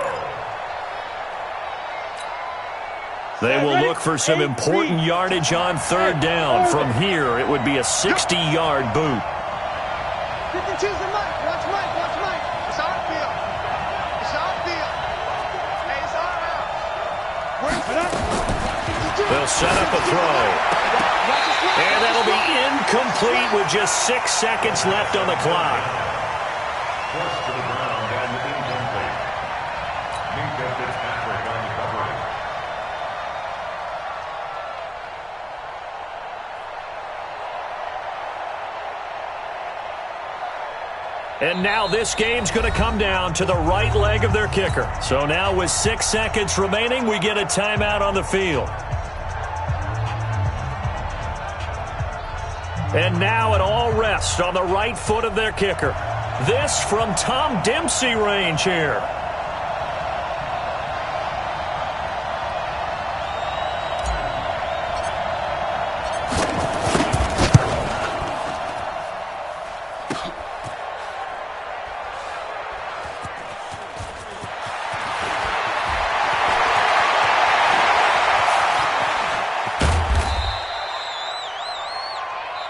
Speaker 2: They will look for some important yardage on 3rd down. From here, it would be a 60-yard boot.
Speaker 3: 52's the Mike. Watch Mike. It's our field. Hey, it's our house.
Speaker 2: They'll set up a throw. And that'll be incomplete with just 6 seconds left on the clock.
Speaker 6: Forced to the ground and incomplete. Minka Fitzpatrick on the coverage.
Speaker 2: And now this game's going to come down to the right leg of their kicker. So now with 6 seconds remaining, we get a timeout on the field. And now it all rests on the right foot of their kicker. This from Tom Dempsey range here.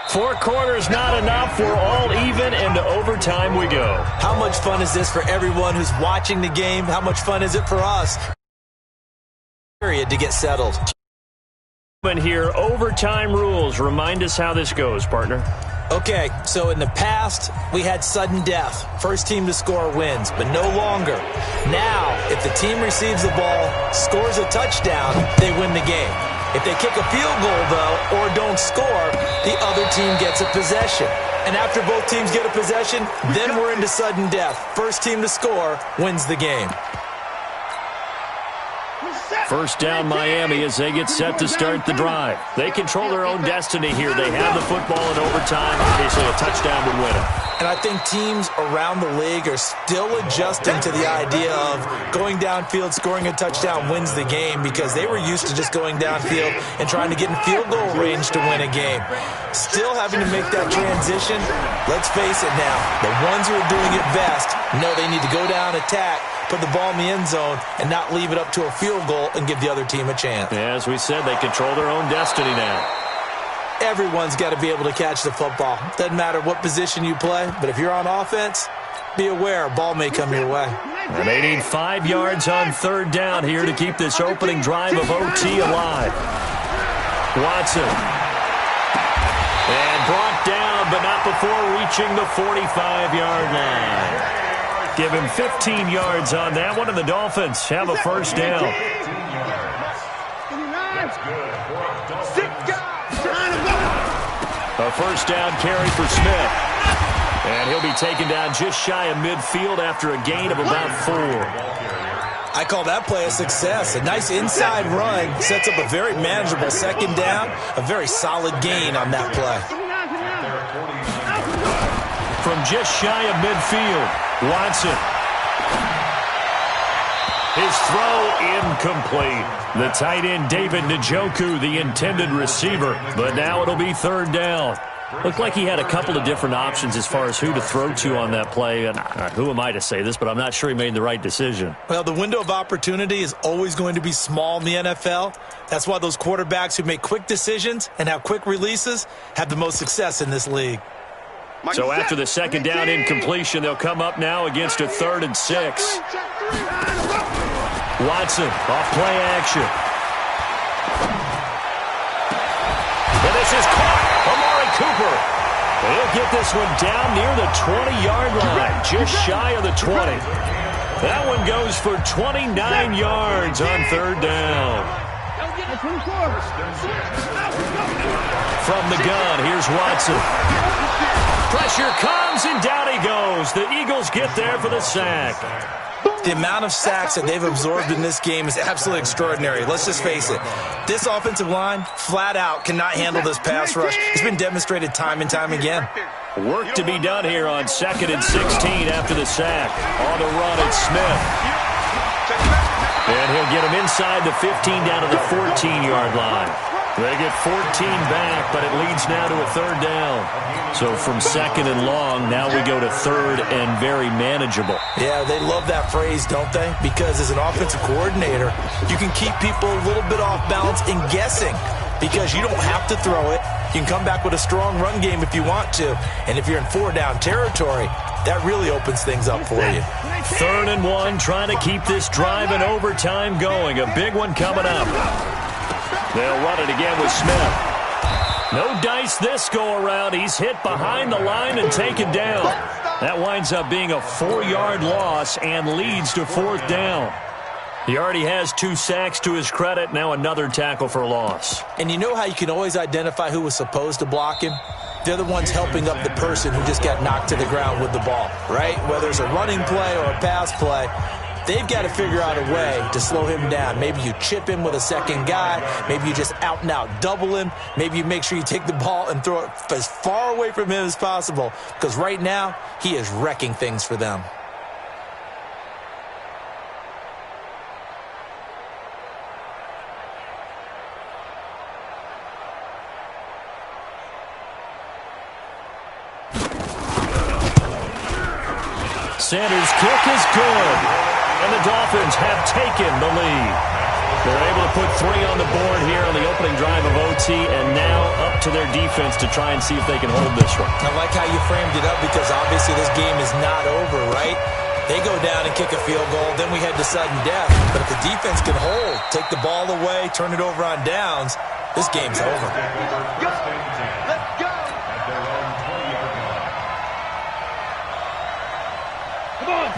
Speaker 2: Four quarters not enough. We're all even, and to overtime we go.
Speaker 5: How much fun is this for everyone who's watching the game? How much fun is it for us? Period to get settled.
Speaker 2: And here, overtime rules. Remind us how this goes, partner.
Speaker 5: Okay, so in the past, we had sudden death. First team to score wins, but no longer. Now, if the team receives the ball, scores a touchdown, they win the game. If they kick a field goal, though, or don't score, the other team gets a possession. And after both teams get a possession, then we're into sudden death. First team to score wins the game.
Speaker 2: First down Miami as they get set to start the drive. They control their own destiny here. They have the football in overtime. Obviously, a touchdown would win it.
Speaker 5: And I think teams around the league are still adjusting to the idea of going downfield, scoring a touchdown wins the game, because they were used to just going downfield and trying to get in field goal range to win a game. Still having to make that transition. Let's face it now, the ones who are doing it best know they need to go down, attack, put the ball in the end zone, and not leave it up to a field goal and give the other team a chance.
Speaker 2: Yeah, as we said, they control their own destiny now.
Speaker 5: Everyone's got to be able to catch the football. Doesn't matter what position you play, but if you're on offense, be aware a ball may come your way.
Speaker 2: And they need 5 yards on third down here to keep this opening drive of OT alive. Watson. And brought down, but not before reaching the 45-yard line. Give him 15 yards on that one, and the Dolphins have a first down.
Speaker 6: That's good for a Dolphins.
Speaker 2: A first down carry for Smith. And he'll be taken down just shy of midfield after a gain of about 4.
Speaker 5: I call that play a success. A nice inside run sets up a very manageable second down. A very solid gain on that play.
Speaker 2: From just shy of midfield, Watson. His throw incomplete. The tight end, David Njoku, the intended receiver. But now it'll be third down. Looked like he had a couple of different options as far as who to throw to on that play. And who am I to say this, but I'm not sure he made the right decision.
Speaker 5: Well, the window of opportunity is always going to be small in the NFL. That's why those quarterbacks who make quick decisions and have quick releases have the most success in this league.
Speaker 2: So after the second down incompletion, they'll come up now against a 3rd and 6. Watson off play action. And this is caught. Amari Cooper. He'll get this one down near the 20-yard line, just shy of the 20. That one goes for 29 yards on third down. From the gun, here's Watson. Pressure comes, and down he goes. The Eagles get there for the sack.
Speaker 5: The amount of sacks that they've absorbed in this game is absolutely extraordinary. Let's just face it. This offensive line, flat out, cannot handle this pass rush. It's been demonstrated time and time again.
Speaker 2: Work to be done here on 2nd and 16 after the sack. On the run, it's Smith. And he'll get him inside the 15 down to the 14-yard line. They get 14 back, but it leads now to a third down. So from 2nd and long, now we go to 3rd and very manageable.
Speaker 5: Yeah, they love that phrase, don't they? Because as an offensive coordinator, you can keep people a little bit off balance and guessing because you don't have to throw it. You can come back with a strong run game if you want to. And if you're in 4-down territory, that really opens things up for you.
Speaker 2: 3rd and 1, trying to keep this drive in overtime going. A big one coming up. They'll run it again with Smith. No dice this go-around. He's hit behind the line and taken down. That winds up being a 4-yard loss and leads to 4th down. He already has 2 sacks to his credit. Now another tackle for loss.
Speaker 5: And you know how you can always identify who was supposed to block him? They're the ones helping up the person who just got knocked to the ground with the ball, right? Whether it's a running play or a pass play, they've got to figure out a way to slow him down. Maybe you chip him with a second guy. Maybe you just out-and-out double him. Maybe you make sure you take the ball and throw it as far away from him as possible. Because right now, he is wrecking things for them.
Speaker 2: Sanders' kick is good. And the Dolphins have taken the lead. They're able to put 3 on the board here on the opening drive of OT, and now up to their defense to try and see if they can hold this one.
Speaker 5: I like how you framed it up because obviously this game is not over, right? They go down and kick a field goal, then we head to sudden death. But if the defense can hold, take the ball away, turn it over on downs, this game's over.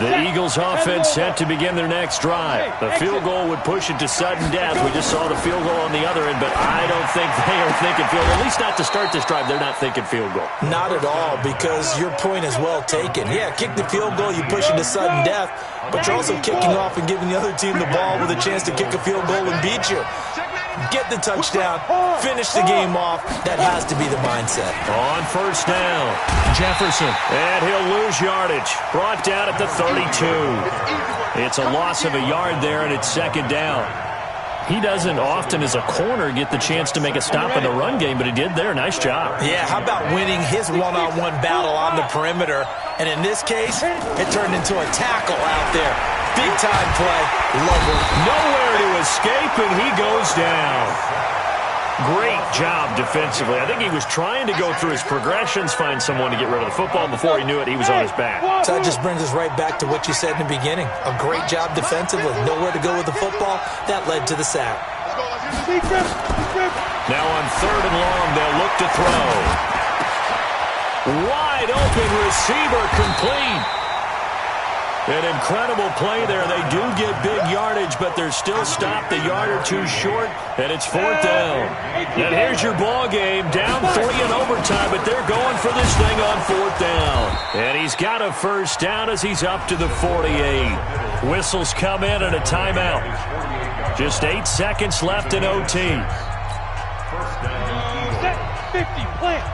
Speaker 2: The Eagles offense set to begin their next drive. The field goal would push it to sudden death. We just saw the field goal on the other end, but I don't think they are thinking field goal. At least not to start this drive. They're not thinking field goal.
Speaker 5: Not at all, because your point is well taken. Yeah, kick the field goal, you push it to sudden death, but you're also kicking off and giving the other team the ball with a chance to kick a field goal and beat you. Get the touchdown, finish the game off. That has to be the mindset.
Speaker 2: On first down, Jefferson. And he'll lose yardage. Brought down at the 32. It's a loss of a yard there, and it's 2nd down. He doesn't often, as a corner, get the chance to make a stop in the run game, but he did there. Nice job.
Speaker 5: Yeah, how about winning his one-on-one battle on the perimeter? And in this case, it turned into a tackle out there. Big-time play. Lovely.
Speaker 2: Nowhere to escape, and he goes down. Great job defensively. I think he was trying to go through his progressions, find someone to get rid of the football. Before he knew it, he was on his back.
Speaker 5: So that just brings us right back to what you said in the beginning. A great job defensively. Nowhere to go with the football. That led to the sack.
Speaker 2: Now on 3rd and long, they'll look to throw. Wide open receiver, complete. An incredible play there. They do get big yardage, but they're still stopped a yard or 2 short, and it's 4th down. And here's your ball game, down 3 in overtime, but they're going for this thing on 4th down. And he's got a first down as he's up to the 48. Whistles come in and a timeout. Just 8 seconds left in OT.
Speaker 3: 50, plant.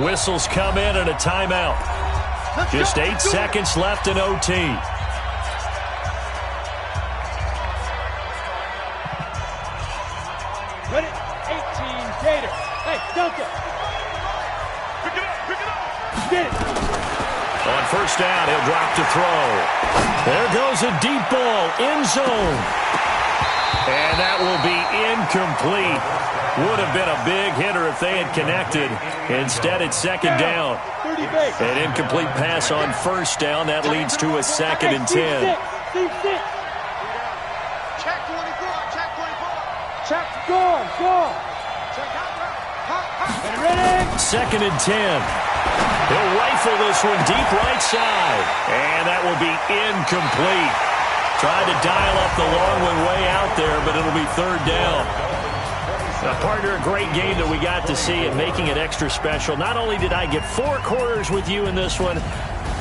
Speaker 2: Whistles come in and a timeout. Just 8 seconds left in OT.
Speaker 3: Ready? 18, Gator. Hey, Delta. Pick it up. Get it.
Speaker 2: On first down, he'll drop to throw. There goes a deep ball, end zone. And that will be incomplete. Would have been a big hitter if they had connected. Instead, it's 2nd down. An incomplete pass on first down. That leads to a 2nd and 10.
Speaker 3: Check 24. Check 24. Check, go. Check out.
Speaker 2: 2nd and 10. He'll rifle this one deep right side. And that will be incomplete. Tried to dial up the long one way out there, but it'll be 3rd down. Partner, a great game that we got to see and making it extra special. Not only did I get 4 quarters with you in this one,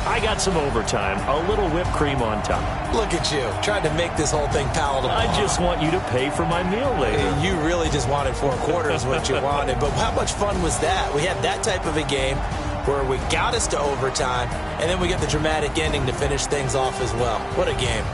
Speaker 2: I got some overtime, a little whipped cream on top.
Speaker 5: Look at you, trying to make this whole thing palatable.
Speaker 2: I just want you to pay for my meal later.
Speaker 5: You really just wanted 4 quarters, what you wanted. But how much fun was that? We had that type of a game where we got us to overtime, and then we get the dramatic ending to finish things off as well. What a game.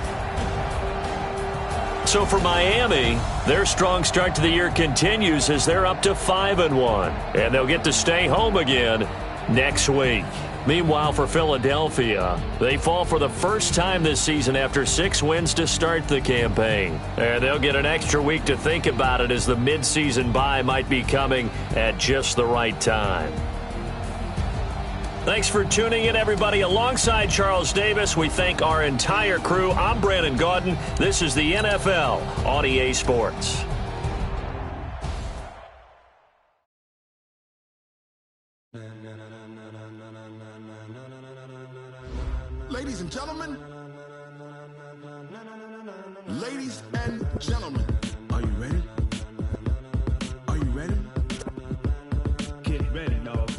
Speaker 2: So for Miami, their strong start to the year continues as they're up to 5-1. And they'll get to stay home again next week. Meanwhile, for Philadelphia, they fall for the first time this season after 6 wins to start the campaign. And they'll get an extra week to think about it as the midseason bye might be coming at just the right time. Thanks for tuning in, everybody. Alongside Charles Davis, we thank our entire crew. I'm Brandon Gaudin. This is the NFL on EA Sports.
Speaker 1: Ladies and gentlemen, ladies and gentlemen, are you ready? Are you ready?
Speaker 3: Get ready, dog.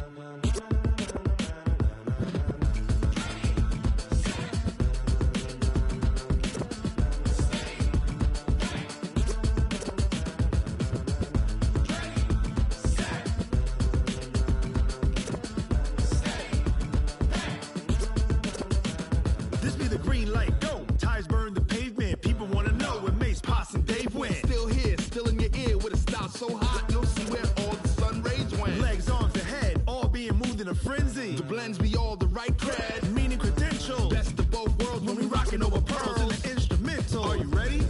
Speaker 1: This be the green light, go. Tires burn the pavement. People want to know where Mace, Poss, and Dave went. Still here, still in your ear with a style so hot, you'll see where all the sun rays went. Legs, arms, and head, all being moved in a frenzy. The blends be all the right cred, meaning credentials. Best of both worlds when we rocking over pearls in the instrumental. Are you ready?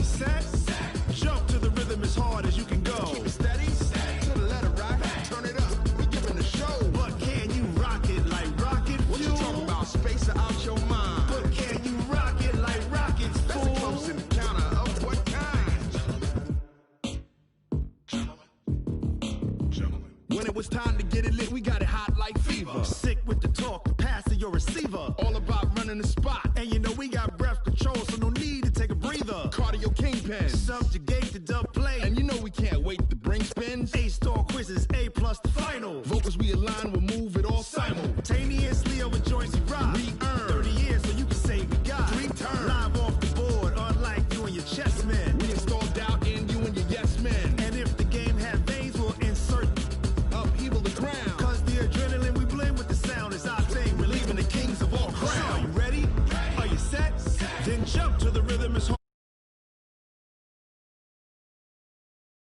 Speaker 1: Set. Jump to the rhythm as hard as you can go. Keep it steady. To the letter right. Turn it up. We giving the show. But can you rock it like rocket fuel? What you talking about? Space out your mind. But can you rock it like rockets, fool? That's a close encounter of what kind? Gentlemen. When it was time to get it lit, we got it hot like fever. Sick with the talk, the pass to your receiver. All about running the spot. And you know we got breath control, so no need to take a breather. Cardio kingpin. Subjugate the dub play. And you know we can't wait to bring spins. A-star quizzes,